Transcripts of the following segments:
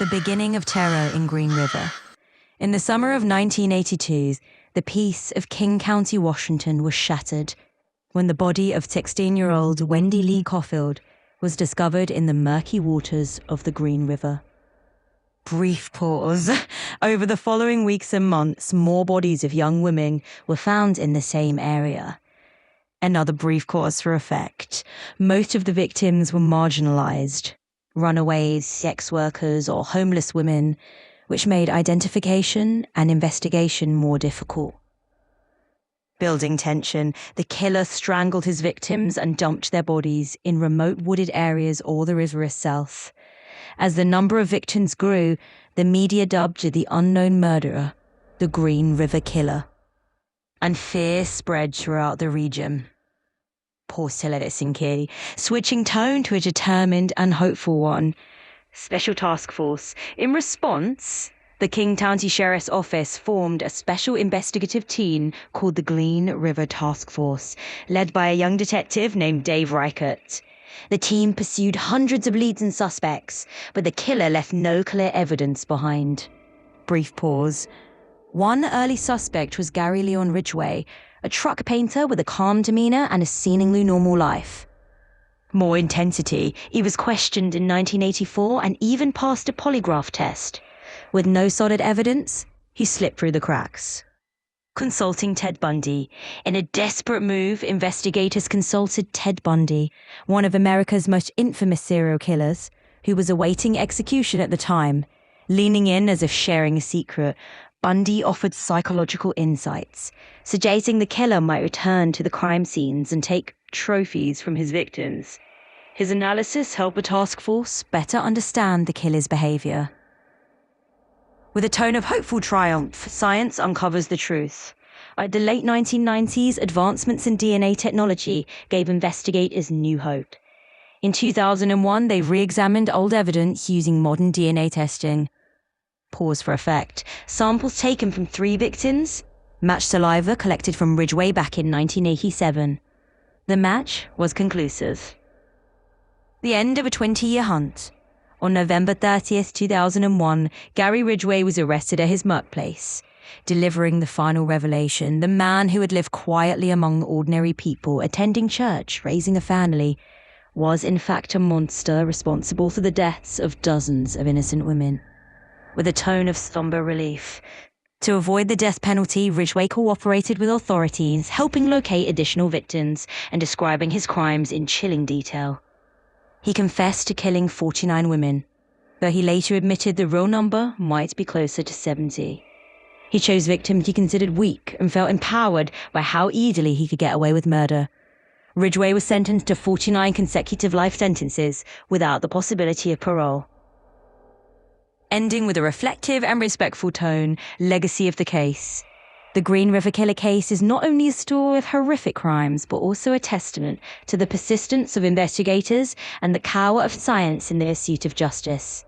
The beginning of terror in Green River. In the summer of 1982, the peace of King County, Washington was shattered when the body of 16-year-old Wendy Lee Caulfield was discovered in the murky waters of the Green River. Brief pause. Over the following weeks and months, more bodies of young women were found in the same area. Another brief pause for effect. Most of the victims were marginalized. Runaways, sex workers, or homeless women, which made identification and investigation more difficult. Building tension, the killer strangled his victims and dumped their bodies in remote wooded areas or the river itself. As the number of victims grew, the media dubbed the unknown murderer the Green River Killer. And fear spread throughout the region. Pause to let it sink in, switching tone to a determined and hopeful one. Special Task Force. In response, the King County Sheriff's Office formed a special investigative team called the Green River Task Force, led by a young detective named Dave Reichert. The team pursued hundreds of leads and suspects, but the killer left no clear evidence behind. Brief pause. One early suspect was Gary Leon Ridgway, a truck painter with a calm demeanor and a seemingly normal life. More intensity, he was questioned in 1984 and even passed a polygraph test. With no solid evidence, he slipped through the cracks. Consulting Ted Bundy. In a desperate move, investigators consulted Ted Bundy, one of America's most infamous serial killers, who was awaiting execution at the time. Leaning in as if sharing a secret, Bundy offered psychological insights, suggesting the killer might return to the crime scenes and take trophies from his victims. His analysis helped the task force better understand the killer's behavior. With a tone of hopeful triumph, science uncovers the truth. At the late 1990s, advancements in DNA technology gave investigators new hope. In 2001, they re-examined old evidence using modern DNA testing. Pause for effect. Samples taken from 3 victims matched saliva collected from Ridgway back in 1987. The match was conclusive. The end of a 20-year hunt. On November 30th, 2001, Gary Ridgway was arrested at his workplace, delivering the final revelation. The man who had lived quietly among ordinary people, attending church, raising a family, was in fact a monster responsible for the deaths of dozens of innocent women. With a tone of somber relief. To avoid the death penalty, Ridgway cooperated with authorities, helping locate additional victims and describing his crimes in chilling detail. He confessed to killing 49 women, though he later admitted the real number might be closer to 70. He chose victims he considered weak and felt empowered by how easily he could get away with murder. Ridgway was sentenced to 49 consecutive life sentences without the possibility of parole. Ending with a reflective and respectful tone, legacy of the case. The Green River Killer case is not only a story of horrific crimes, but also a testament to the persistence of investigators and the power of science in the pursuit of justice.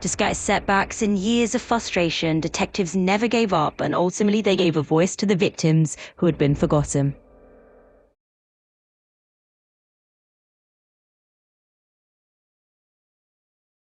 Despite setbacks and years of frustration, detectives never gave up, and ultimately they gave a voice to the victims who had been forgotten.